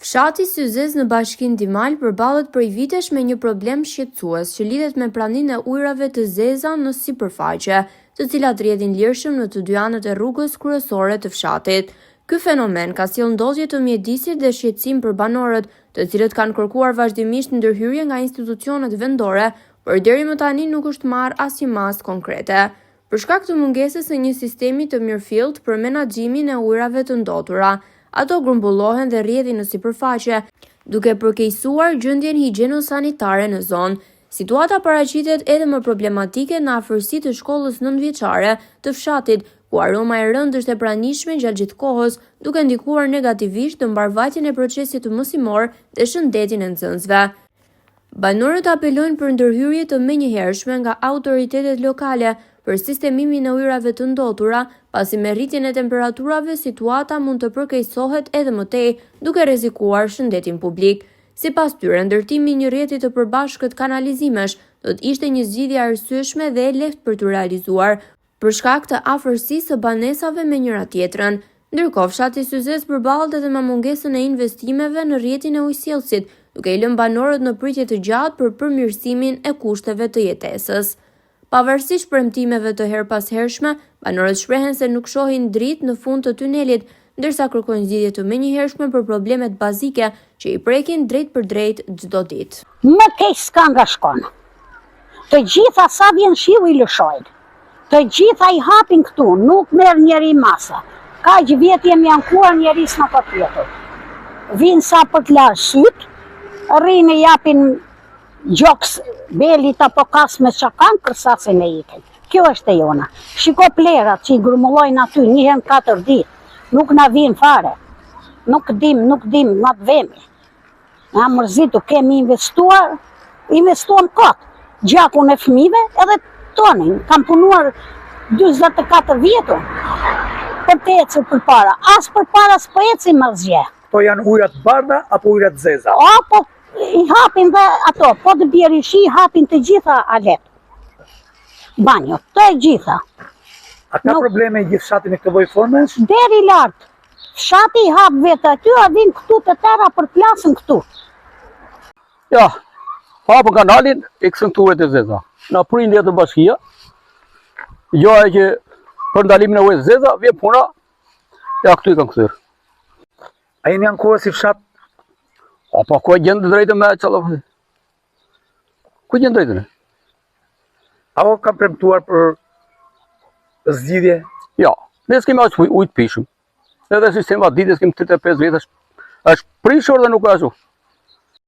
Fshati Syzes në bashkinë Dimal përballet prej vitesh me një problem shqetësues që lidhet me praninë e ujrave të zeza në sipërfaqe, të cilat rrjedhin lirshëm në të dy anët e rrugës kryesore të fshatit. Ky fenomen ka sjellë ndodhje të mjedisit dhe shqetësim për banorët, të cilët kanë kërkuar vazhdimisht ndërhyrje nga institucionet vendore, por deri më tani nuk është marrë asnjë masë konkrete. Për shkak të mungesës së një sistemi të mirëfillt për menaxhimin e ujrave të ndotura, ato grumbullohen dhe rrjedhin në sipërfaqe, duke përkeqësuar gjendjen higjieno-sanitare në zonë. Situata paraqitet edhe më problematike në afërsi të shkollës nëntëvjeçare të fshatit, ku aroma e rëndë është e pranishme gjatë gjithë kohës, duke ndikuar negativisht në mbarvajtjen e procesit të mësimor dhe shëndetin e nxënësve. Banorët apelojnë për ndërhyrje të menjëhershme nga autoritetet lokale për sistemimin e ujrave të ndotura, pasi me rritjen e temperaturave situata mund të përkeqësohet edhe më tej, duke rrezikuar shëndetin publik. Sipas tyre, ndërtimi i një rrjeti të përbashkët kanalizimesh do të ishte një zgjidhje e arsyeshme dhe e lehtë për të realizuar, për shkak të afërsisë së banesave me njëra tjetrën. Ndërkohë, fshati Syzes përballet edhe me mungesën e investimeve në rrjetin e ujësjellësit, duke i lënë banorët në pritje të gjatë për përmirësimin e kushteve të jetesës. Pavarësisht premtimeve të herpashershme, banorët shprehen se nuk shohin dritë në fund të tunelit, ndërsa kërkojnë zgjidhje të menjëhershme për problemet bazike që i prekin drejt për drejt çdo ditë. Më keq s'ka nga shkon. Të gjitha sa vjen shiu i lëshojnë. Të gjitha i hapin këtu, nuk merr njeri masa. Kaq vjet jemi ankuar njeri s'na ka pyetur. Vinë sa për të larë syt, rrinë japin gjoks belit apo kasme që kanë kërsasin e ikin. Kjo është e jona. Shiko plerat që i grumullojnë aty njëherë 4 ditë. Nuk na vinë fare. Nuk dim, na të vemi. Na mërzitu, kemi investuam kot. Gjakun e fëmijëve edhe tonin. Kam punuar 24 vjetu për të ecur përpara. As përpara s'po ecim asgjë. To janë ujrat bardha apo ujrat zeza? Apo i hapin dhe ato, po të bjerë i hapin të gjitha alet. Banjo, të e gjitha. A ka probleme i gjithë fshati me këtë lloj forme? Deri lartë. Fshati i hap vetë aty, a vinë këtu të tëra për plasën këtu. Ja, hapën kanalin, e kësën këtu ujrat e zeza. Na prind jetë bashkia, jo e që për ndalimin e ujrat e zeza, vjen puna, ja këtu i kanë këthyrë. A jeni ankuar si fshat? Apo ku e gjendë drejtë me qëllë? Ku e gjendë drejtën? Apo kam premtuar për zgjidhje? Ja, ne s'kemi aq ujtë pishëm. Edhe sistema ditës kemi 35 vjetë, është prishur dhe nuk e ashtu.